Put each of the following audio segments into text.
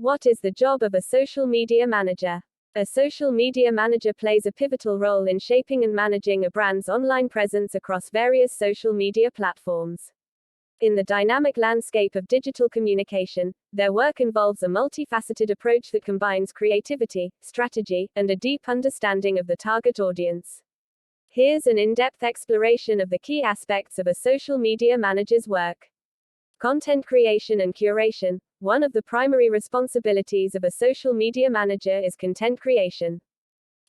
What is the job of a social media manager? A social media manager plays a pivotal role in shaping and managing a brand's online presence across various social media platforms. In the dynamic landscape of digital communication, their work involves a multifaceted approach that combines creativity, strategy, and a deep understanding of the target audience. Here's an in-depth exploration of the key aspects of a social media manager's work. Content creation and curation. One of the primary responsibilities of a social media manager is content creation.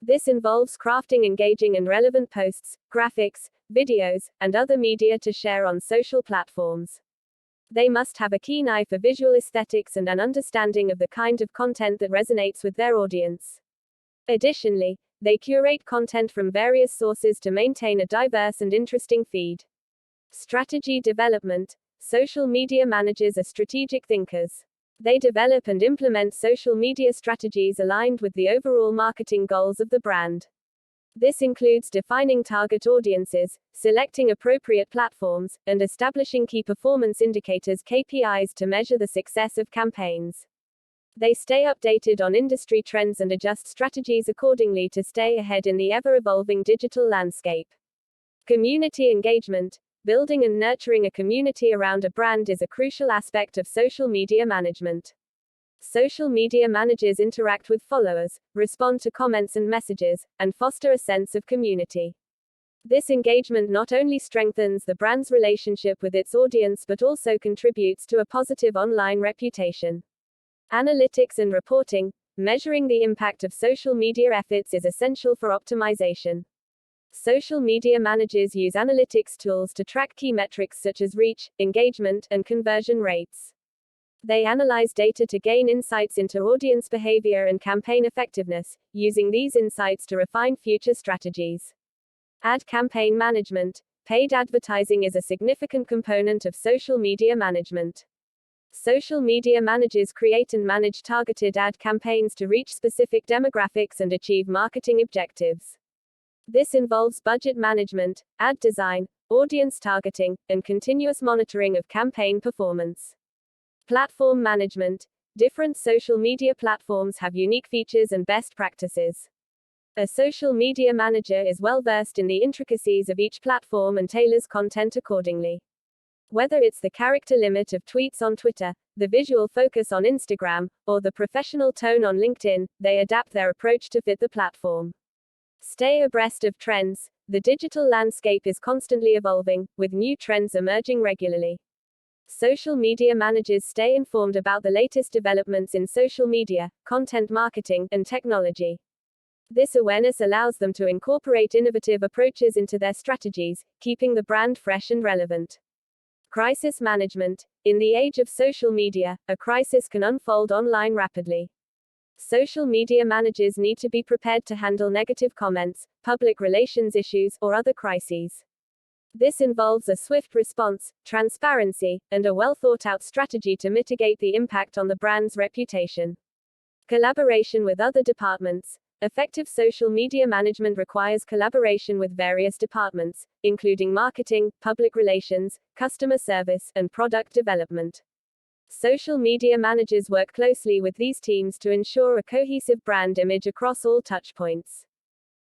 This involves crafting engaging and relevant posts, graphics, videos, and other media to share on social platforms. They must have a keen eye for visual aesthetics and an understanding of the kind of content that resonates with their audience. Additionally, they curate content from various sources to maintain a diverse and interesting feed. Strategy development. Social media managers are strategic thinkers. They develop and implement social media strategies aligned with the overall marketing goals of the brand. This includes defining target audiences, selecting appropriate platforms, and establishing key performance indicators (KPIs) to measure the success of campaigns. They stay updated on industry trends and adjust strategies accordingly to stay ahead in the ever-evolving digital landscape. Community engagement. Building and nurturing a community around a brand is a crucial aspect of social media management. Social media managers interact with followers, respond to comments and messages, and foster a sense of community. This engagement not only strengthens the brand's relationship with its audience but also contributes to a positive online reputation. Analytics and reporting. Measuring the impact of social media efforts is essential for optimization. Social media managers use analytics tools to track key metrics such as reach, engagement, and conversion rates. They analyze data to gain insights into audience behavior and campaign effectiveness, using these insights to refine future strategies. Ad campaign management. Paid advertising is a significant component of social media management. Social media managers create and manage targeted ad campaigns to reach specific demographics and achieve marketing objectives. This involves budget management, ad design, audience targeting, and continuous monitoring of campaign performance. Platform management. Different social media platforms have unique features and best practices. A social media manager is well versed in the intricacies of each platform and tailors content accordingly. Whether it's the character limit of tweets on Twitter, the visual focus on Instagram, or the professional tone on LinkedIn, they adapt their approach to fit the platform. Stay abreast of trends. The digital landscape is constantly evolving, with new trends emerging regularly. Social media managers stay informed about the latest developments in social media, content marketing, and technology. This awareness allows them to incorporate innovative approaches into their strategies, keeping the brand fresh and relevant. Crisis management. In the age of social media, a crisis can unfold online rapidly. Social media managers need to be prepared to handle negative comments, public relations issues, or other crises. This involves a swift response, transparency, and a well-thought-out strategy to mitigate the impact on the brand's reputation. Collaboration with other departments. Effective social media management requires collaboration with various departments, including marketing, public relations, customer service, and product development. Social media managers work closely with these teams to ensure a cohesive brand image across all touchpoints.